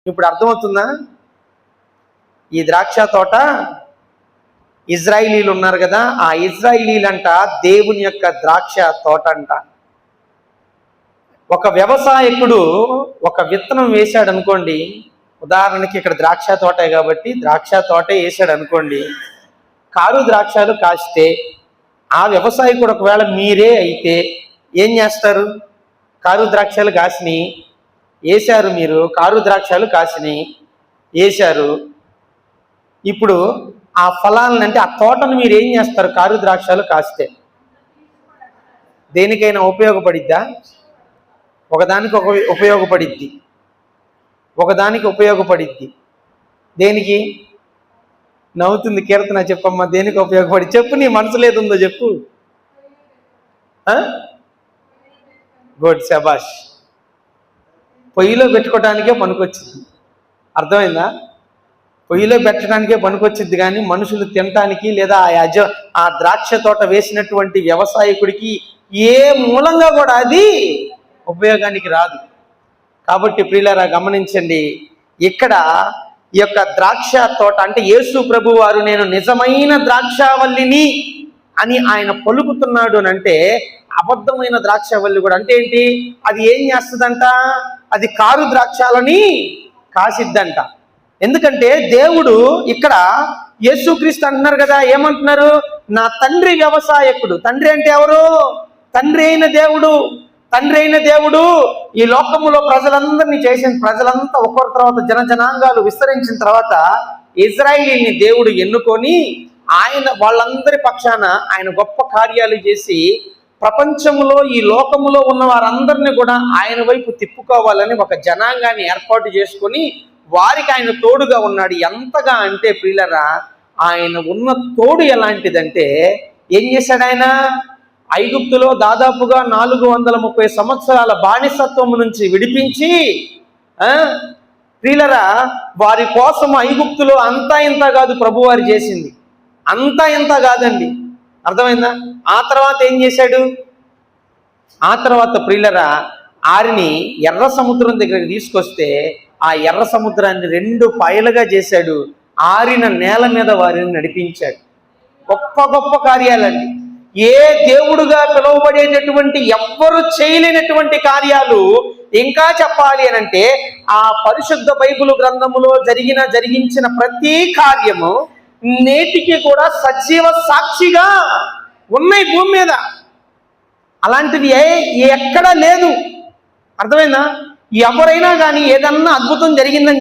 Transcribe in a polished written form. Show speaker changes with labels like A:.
A: ఇప్పుడు అర్థమవుతుందా? ఈ ద్రాక్ష తోట ఇజ్రాయిలీలు ఉన్నారు కదా, ఆ ఇజ్రాయిలీలంట దేవుని యొక్క ద్రాక్ష తోట అంట. ఒక వ్యవసాయకుడు ఒక విత్తనం వేశాడు అనుకోండి, ఉదాహరణకి ఇక్కడ ద్రాక్ష తోటే కాబట్టి ద్రాక్ష తోటే వేసాడు అనుకోండి, కారు ద్రాక్షాలు కాస్తే ఆ వ్యవసాయకుడు ఒకవేళ మీరే అయితే ఏం చేస్తారు? కారు ద్రాక్షాలు కాసినాయి వేశారు, మీరు కారు ద్రాక్షాలు కాసినాయి వేశారు. ఇప్పుడు ఆ ఫలాలను అంటే ఆ తోటను మీరు ఏం చేస్తారు? కారు ద్రాక్షాలు కాస్తే దేనికైనా ఉపయోగపడిద్దా? ఒకదానికి ఉపయోగపడిద్ది, ఒకదానికి ఉపయోగపడిద్ది. దేనికి? నవ్వుతుంది కీర్తన, చెప్పమ్మా దేనికి ఉపయోగపడి చెప్పు, నీ మనసులో ఏదుందో చెప్పు. గుడ్, శబాష్. పొయ్యిలో పెట్టుకోవడానికే పనికొచ్చింది. అర్థమైందా? పొయ్యిలో పెట్టడానికే పనికొచ్చింది, కానీ మనుషులు తినటానికి లేదా ఆ ద్రాక్ష తోట వేసినటువంటి వ్యవసాయకుడికి ఏ మూలంగా కూడా అది ఉపయోగానికి రాదు. కాబట్టి ప్రియులారా గమనించండి, ఇక్కడ ఈ యొక్క ద్రాక్ష తోట అంటే యేసు ప్రభు వారు నేను నిజమైన ద్రాక్షావల్లిని అని ఆయన పలుకుతున్నాడు అని అంటే, అబద్ధమైన ద్రాక్షావల్లి కూడా అంటే ఏంటి? అది ఏం చేస్తుందంట? అది కారు ద్రాక్షాలని కాసిద్దంట. ఎందుకంటే దేవుడు ఇక్కడ యేసుక్రీస్తు అంటున్నారు కదా, ఏమంటున్నారు? నా తండ్రి వ్యవసాయకుడు. తండ్రి అంటే ఎవరు? తండ్రి అయిన దేవుడు. తండ్రి అయిన దేవుడు ఈ లోకములో ప్రజలందరినీ చేసిన, ప్రజలంతా ఒకరి తర్వాత జనాంగాలు విస్తరించిన తర్వాత ఇజ్రాయిలీని దేవుడు ఎన్నుకొని ఆయన వాళ్ళందరి పక్షాన ఆయన గొప్ప కార్యాలు చేసి ప్రపంచంలో ఈ లోకములో ఉన్న వారందరినీ కూడా ఆయన వైపు తిప్పుకోవాలని ఒక జనాంగాన్ని ఏర్పాటు చేసుకొని వారికి ఆయన తోడుగా ఉన్నాడు. ఎంతగా అంటే ప్రియులరా, ఆయన ఉన్న తోడు ఎలాంటిదంటే ఏం చేశాడు ఆయన? ఐగుప్తులో దాదాపుగా 430 సంవత్సరాల బానిసత్వం నుంచి విడిపించి ప్రియులరా, వారి కోసం ఐగుప్తులో అంతా ఇంత కాదు ప్రభువారు చేసింది, అంతా ఇంత కాదండి. అర్థమైందా? ఆ తర్వాత ఏం చేశాడు? ఆ తర్వాత ప్రియులరా ఆరిని ఎర్ర సముద్రం దగ్గరికి తీసుకొస్తే ఆ ఎర్ర సముద్రాన్ని 2 పాయలుగా చేశాడు. ఆరిన నేల మీద వారిని నడిపించాడు. గొప్ప గొప్ప కార్యాలండి. ఏ దేవుడుగా పిలువబడేటటువంటి ఎవ్వరు చేయలేనటువంటి కార్యాలు ఇంకా చెప్పాలి అని అంటే ఆ పరిశుద్ధ బైబిల్ గ్రంథములో జరిగించిన ప్రతి కార్యము నేటికి కూడా సజీవ సాక్షిగా ఉన్నాయి భూమి మీద. అలాంటిది ఎక్కడా లేదు. అర్థమైందా? ఎవరైనా కానీ ఏదన్నా అద్భుతం జరిగిందని